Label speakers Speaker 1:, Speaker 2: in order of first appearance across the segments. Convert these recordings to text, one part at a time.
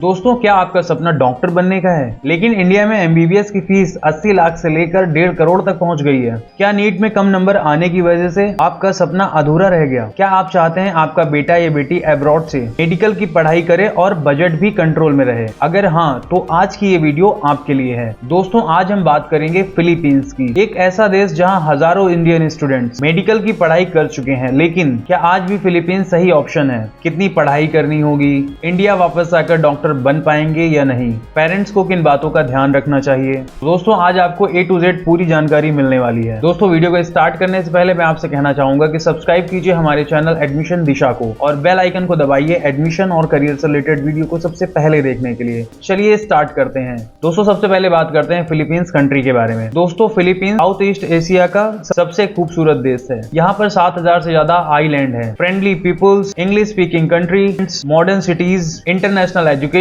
Speaker 1: दोस्तों, क्या आपका सपना डॉक्टर बनने का है? लेकिन इंडिया में एमबीबीएस की फीस 80 लाख से लेकर 1.5 करोड़ तक पहुंच गई है। क्या नीट में कम नंबर आने की वजह से आपका सपना अधूरा रह गया? क्या आप चाहते हैं आपका बेटा या बेटी अब्रॉड से मेडिकल की पढ़ाई करे और बजट भी कंट्रोल में रहे? अगर हाँ, तो आज की ये वीडियो आपके लिए है। दोस्तों, आज हम बात करेंगे फिलीपींस की, एक ऐसा देश जहाँ हजारों इंडियन स्टूडेंट्स मेडिकल की पढ़ाई कर चुके हैं। लेकिन क्या आज भी फिलीपींस सही ऑप्शन है? कितनी पढ़ाई करनी होगी? इंडिया वापस आकर डॉक्टर बन पाएंगे या नहीं? पेरेंट्स को किन बातों का ध्यान रखना चाहिए? दोस्तों, आज आपको A to Z पूरी जानकारी मिलने वाली है। दोस्तों, वीडियो को स्टार्ट करने से पहले मैं आपसे कहना चाहूंगा कि सब्सक्राइब कीजिए हमारे चैनल एडमिशन दिशा को और बेल आइकन को दबाइए एडमिशन और करियर से रिलेटेड वीडियो को सबसे पहले देखने के लिए। चलिए स्टार्ट करते हैं। दोस्तों, सबसे पहले बात करते हैं फिलीपींस कंट्री के बारे में। दोस्तों, फिलीपींस साउथ ईस्ट एशिया का सबसे खूबसूरत देश है। यहाँ पर 7,000 से ज्यादा आइलैंड है, friendly peoples, English speaking country, modern cities, international education,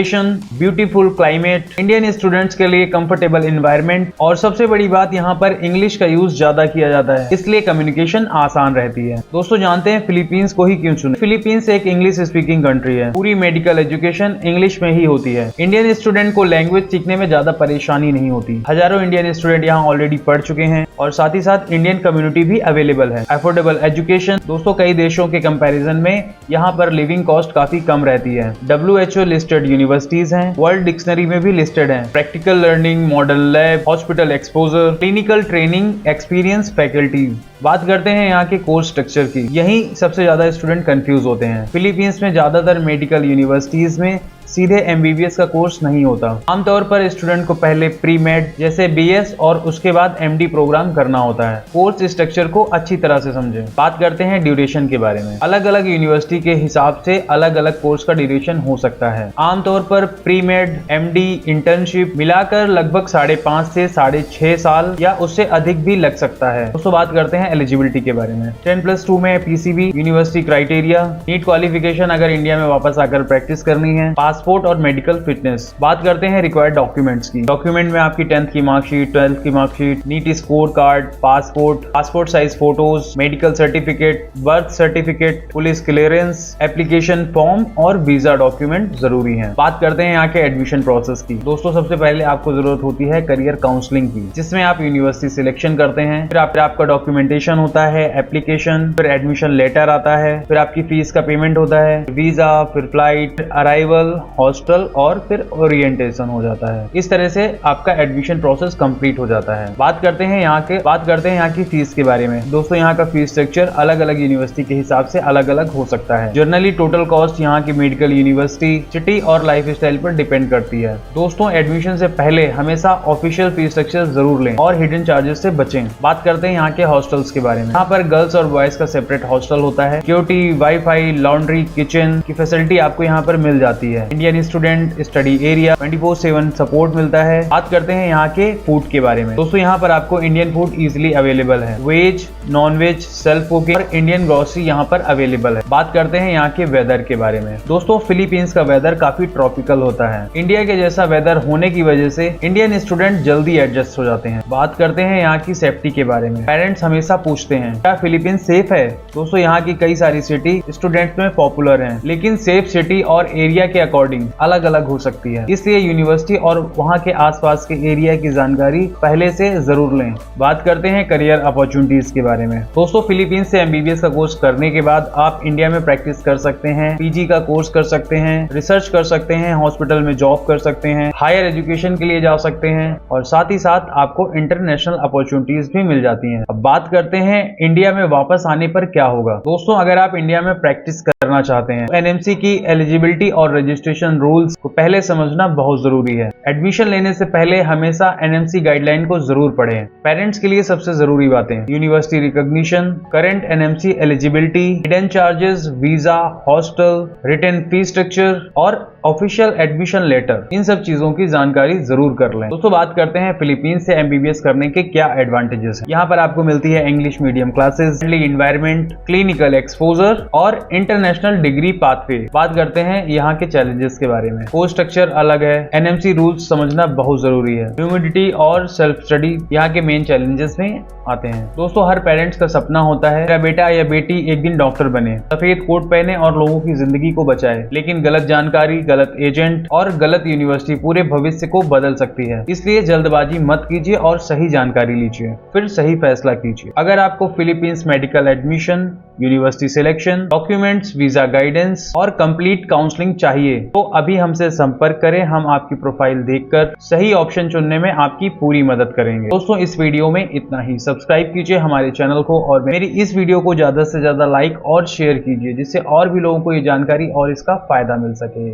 Speaker 1: beautiful climate, Indian students के लिए कंफर्टेबल एनवायरनमेंट और सबसे बड़ी बात, यहाँ पर इंग्लिश का यूज ज्यादा किया जाता है, इसलिए कम्युनिकेशन आसान रहती है। दोस्तों, जानते हैं फिलीपींस को ही क्यों चुने? फिलीपींस एक इंग्लिश स्पीकिंग कंट्री है। पूरी मेडिकल एजुकेशन इंग्लिश में ही होती है। इंडियन स्टूडेंट को लैंग्वेज सीखने में ज्यादा परेशानी नहीं होती। हजारों इंडियन स्टूडेंट यहाँ ऑलरेडी पढ़ चुके हैं और साथ ही साथ इंडियन कम्युनिटी भी अवेलेबल है। अफोर्डेबल एजुकेशन, दोस्तों कई देशों के कंपैरिजन में यहाँ पर लिविंग कॉस्ट काफी कम रहती है। WHO लिस्टेड यूनिवर्सिटीज हैं, वर्ल्ड डिक्शनरी में भी लिस्टेड हैं। Practical learning, modern lab, hospital exposure, clinical training, experience faculties. बात करते हैं यहाँ के कोर्स स्ट्रक्चर की। यही सबसे ज्यादा स्टूडेंट कंफ्यूज होते हैं। फिलीपींस में ज्यादातर मेडिकल यूनिवर्सिटीज में सीधे एमबीबीएस का कोर्स नहीं होता। आमतौर पर स्टूडेंट को पहले प्री मेड जैसे BS और उसके बाद MD प्रोग्राम करना होता है। कोर्स स्ट्रक्चर को अच्छी तरह से समझें। बात करते हैं ड्यूरेशन के बारे में। अलग अलग यूनिवर्सिटी के हिसाब से अलग अलग कोर्स का ड्यूरेशन हो सकता है। आमतौर पर प्री मेड, MD, इंटर्नशिप मिलाकर लगभग 5.5 से 6.5 साल या उससे अधिक भी लग सकता है। दोस्तों, बात करते हैं एलिजिबिलिटी के बारे में। 10+2 में PCB university criteria, NEET qualification अगर इंडिया में वापस आकर प्रैक्टिस करनी है, पासपोर्ट और मेडिकल फिटनेस। बात करते हैं रिक्वायर्ड डॉक्यूमेंट्स की। डॉक्यूमेंट में आपकी 10th की मार्कशीट, 12th की marksheet, NEET score card, passport size photos, medical certificate, birth certificate, police clearance, application form और वीजा डॉक्यूमेंट जरूरी हैं। बात करते हैं यहाँ के एडमिशन प्रोसेस की। दोस्तों, सबसे पहले आपको जरूरत होती है करियर काउंसलिंग की, जिसमें आप यूनिवर्सिटी सिलेक्शन करते हैं। फिर आपका डॉक्यूमेंटेशन होता है, एप्लीकेशन, फिर एडमिशन लेटर आता है, फिर आपकी फीस का पेमेंट होता है, वीजा, फिर फ्लाइट, अराइवल, हॉस्टल और फिर ओरिएंटेशन हो जाता है। इस तरह से आपका एडमिशन प्रोसेस कंप्लीट हो जाता है। बात करते हैं यहाँ की फीस के बारे में। दोस्तों, यहाँ का फीस स्ट्रक्चर अलग अलग यूनिवर्सिटी के हिसाब से अलग अलग हो सकता है। जनरली टोटल कॉस्ट यहाँ की मेडिकल यूनिवर्सिटी, सिटी और लाइफ स्टाइल पर डिपेंड करती है। दोस्तों, एडमिशन से पहले हमेशा ऑफिशियल फीस स्ट्रक्चर जरूर लें और हिडन चार्जेस से बचें। बात करते हैं यहाँ के हॉस्टल्स के बारे में। यहाँ पर गर्ल्स और बॉयज का सेपरेट हॉस्टल होता है। सिक्योरिटी, वाईफाई, लॉन्ड्री, किचन की फैसिलिटी आपको यहाँ पर मिल जाती है। Indian student study area, 24/7 support मिलता है। बात करते हैं यहाँ के फूड के बारे में। दोस्तों, यहाँ पर आपको इंडियन फूड इजीली अवेलेबल है। Veg, non veg, self cooking और इंडियन ग्रोसरी यहाँ पर अवेलेबल है। बात करते हैं यहाँ के वेदर के बारे में। दोस्तों, फिलीपींस का वेदर काफी ट्रॉपिकल होता है। इंडिया के जैसा वेदर होने की वजह से इंडियन स्टूडेंट जल्दी एडजस्ट हो जाते हैं। बात करते हैं यहाँ की सेफ्टी के बारे में। पेरेंट्स हमेशा पूछते हैं क्या फिलीपींस सेफ है? दोस्तों, यहाँ की कई सारी सिटी स्टूडेंट्स में पॉपुलर है, लेकिन सेफ सिटी और एरिया के अकॉर्डिंग अलग अलग हो सकती है। इसलिए यूनिवर्सिटी और वहां के आसपास के एरिया की जानकारी पहले से जरूर लें। बात करते हैं करियर अपॉर्चुनिटीज के बारे में। दोस्तों, फिलीपींस से एमबीबीएस का कोर्स करने के बाद आप इंडिया में प्रैक्टिस कर सकते हैं, PG का कोर्स कर सकते हैं, रिसर्च कर सकते हैं, हॉस्पिटल में जॉब कर सकते हैं, हायर एजुकेशन के लिए जा सकते हैं और साथ ही साथ आपको इंटरनेशनल अपॉर्चुनिटीज भी मिल जाती है। अब बात करते हैं इंडिया में वापस आने पर क्या होगा। दोस्तों, अगर आप इंडिया में प्रैक्टिस करना चाहते हैं, NMC की एलिजिबिलिटी और रजिस्ट्रेशन रूल्स को पहले समझना बहुत जरूरी है। एडमिशन लेने से पहले हमेशा NMC गाइडलाइन को जरूर पढ़ें। पेरेंट्स के लिए सबसे जरूरी बातें, university recognition, current NMC eligibility, hidden charges, visa, hostel, written fee structure और ऑफिशियल एडमिशन लेटर, इन सब चीजों की जानकारी जरूर कर लें। दोस्तों, बात करते हैं फिलीपींस से एमबीबीएस करने के क्या एडवांटेजेस हैं। यहाँ पर आपको मिलती है English medium classes, friendly environment, clinical exposure और इंटरनेशनल डिग्री पाथवे। बात करते हैं यहाँ के चैलेंजेस के बारे में। कोर्स स्ट्रक्चर अलग है, NMC रूल्स समझना बहुत जरूरी है। ह्यूमिडिटी और सेल्फ स्टडी यहाँ के मेन चैलेंजेस में आते हैं। दोस्तों, हर पेरेंट्स का सपना होता है मेरा बेटा या बेटी एक दिन डॉक्टर बने, सफेद कोट पहने और लोगों की जिंदगी को बचाए। लेकिन गलत जानकारी, गलत एजेंट और गलत यूनिवर्सिटी पूरे भविष्य को बदल सकती है। इसलिए जल्दबाजी मत कीजिए और सही जानकारी लीजिए, फिर सही फैसला कीजिए। अगर आपको Philippines medical admission, university selection, documents, visa guidance और कंप्लीट काउंसलिंग चाहिए तो अभी हमसे संपर्क करें। हम आपकी प्रोफाइल देखकर सही ऑप्शन चुनने में आपकी पूरी मदद करेंगे। दोस्तों, इस वीडियो में इतना ही। सब्सक्राइब कीजिए हमारे चैनल को और मेरी इस वीडियो को ज्यादा से ज्यादा लाइक और शेयर कीजिए, जिससे और भी लोगों को ये जानकारी और इसका फायदा मिल सके।